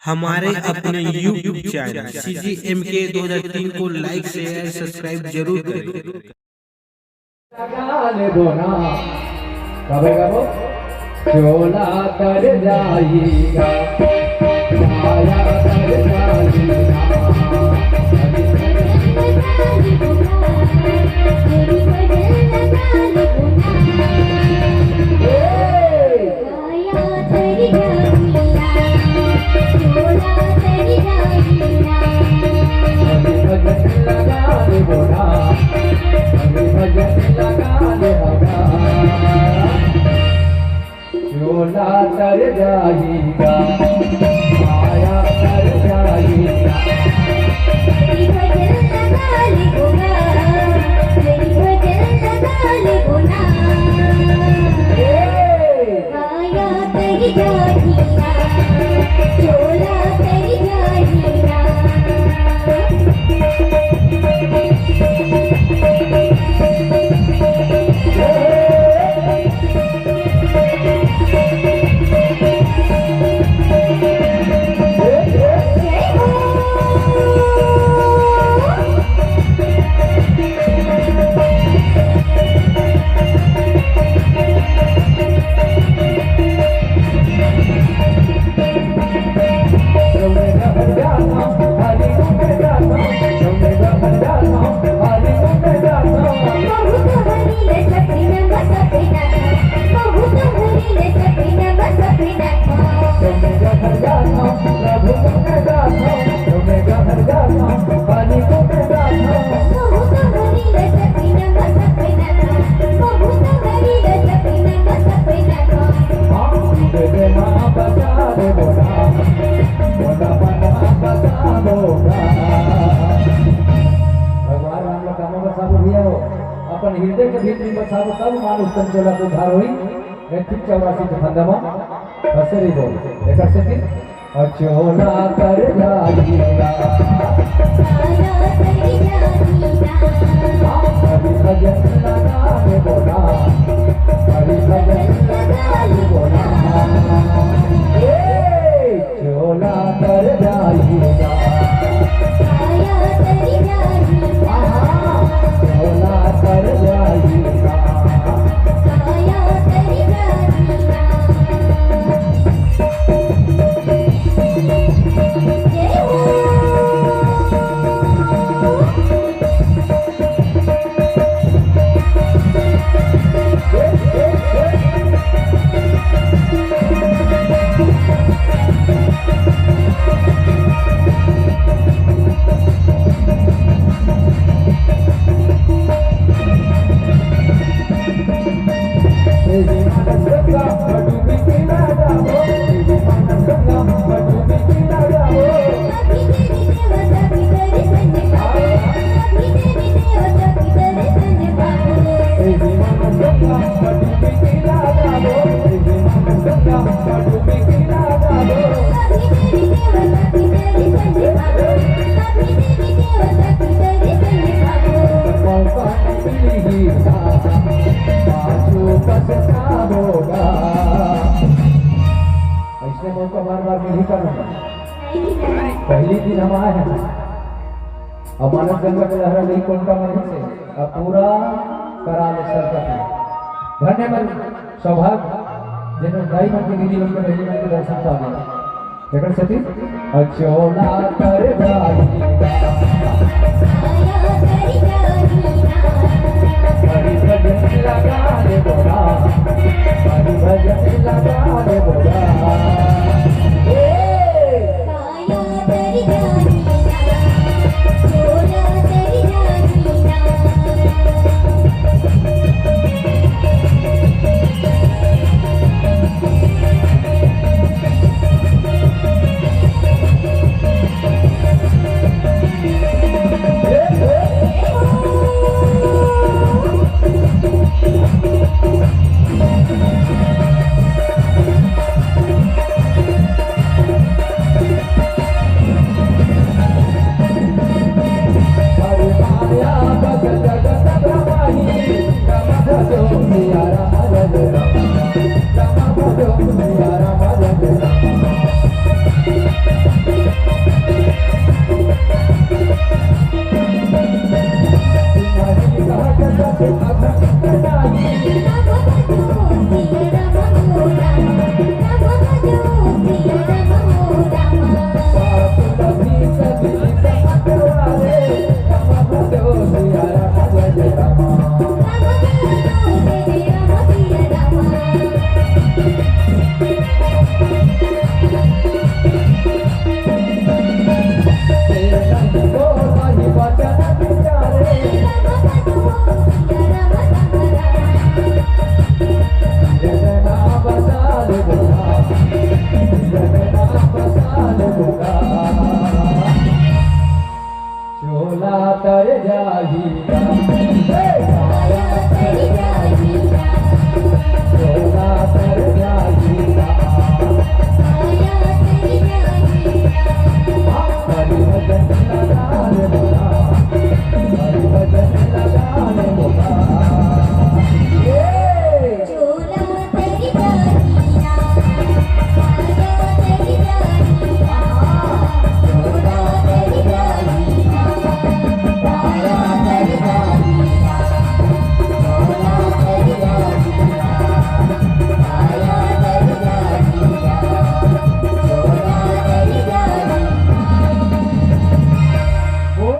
हमारे अपने YouTube channel CGMK 2003 को लाइक शेयर सब्सक्राइब जरूर करें। कबे कबो चोला कर जाएगा माया कर चोला तर जाएगा माया कर जाएगा अपन हृदय के भीतर बसावो तब मानुष चंचला को उद्धार होई नैतिक 84 के फंदमा हसरी बोल एकर से कि अचोला कर जाईगा हरि भजन लगावे बोला हरि भजन लगावे बोला चोला कर जाईगा कर जाएगा ऐसे मौका बार बार नहीं करना। पहली दिन हम आए हैं अब मानस गंगा के लहरा नहीं कौन का मन से अब पूरा करा ले सरकत धन्यवाद सौभाग्य जिन्होंने दाई मन की निधि लोग रही मन के दर्शन पा लिया लेकिन सती अचोला कर जाएगा हरि भजन लगा दे बोला हरि भजन लगा दे बोला